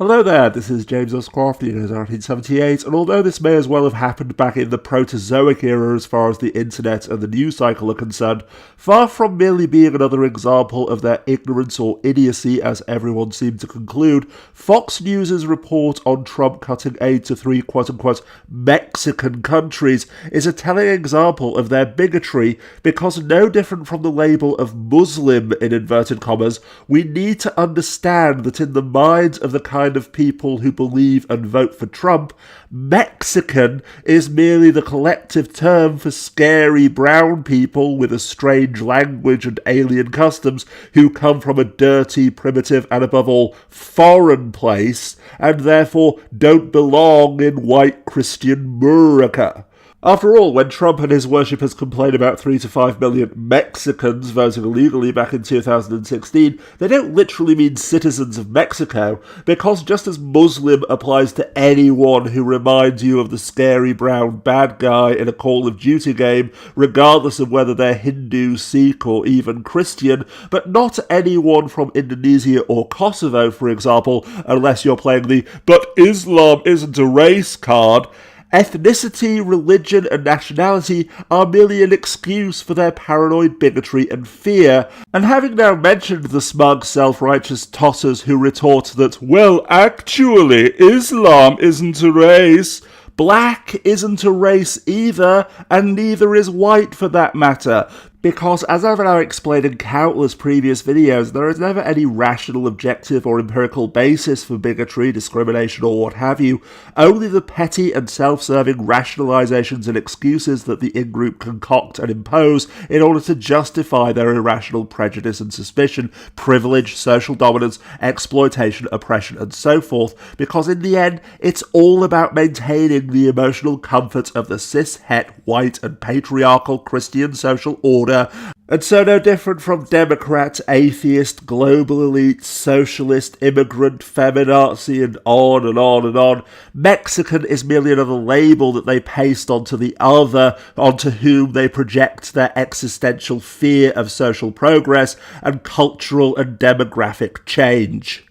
Hello there, this is James Oscroft, the year is 1978, and although this may as well have happened back in the Proterozoic era as far as the internet and the news cycle are concerned, far from merely being another example of their ignorance or idiocy, as everyone seemed to conclude, Fox News' report on Trump cutting aid to three quote-unquote Mexican countries is a telling example of their bigotry, because no different from the label of Muslim, in inverted commas, we need to understand that in the minds of the kind of people who believe and vote for Trump, Mexican is merely the collective term for scary brown people with a strange language and alien customs who come from a dirty, primitive, and above all, foreign place, and therefore don't belong in white Christian America. After all, when Trump and his worshippers complain about 3 to 5 million Mexicans voting illegally back in 2016, they don't literally mean citizens of Mexico, because just as Muslim applies to anyone who reminds you of the scary brown bad guy in a Call of Duty game, regardless of whether they're Hindu, Sikh, or even Christian, but not anyone from Indonesia or Kosovo, for example, unless you're playing the "but Islam isn't a race" card. Ethnicity, religion, and nationality are merely an excuse for their paranoid bigotry and fear, and having now mentioned the smug, self-righteous tossers who retort that, well, actually, Islam isn't a race, black isn't a race either, and neither is white for that matter. Because, as I've now explained in countless previous videos, there is never any rational, objective, or empirical basis for bigotry, discrimination, or what have you, only the petty and self-serving rationalizations and excuses that the in-group concoct and impose in order to justify their irrational prejudice and suspicion, privilege, social dominance, exploitation, oppression, and so forth, because in the end, it's all about maintaining the emotional comfort of the cis-het, white, and patriarchal Christian social order. And so no different from Democrat, atheist, global elite, socialist, immigrant, feminazi, and on and on and on, Mexican is merely another label that they paste onto the other, onto whom they project their existential fear of social progress and cultural and demographic change.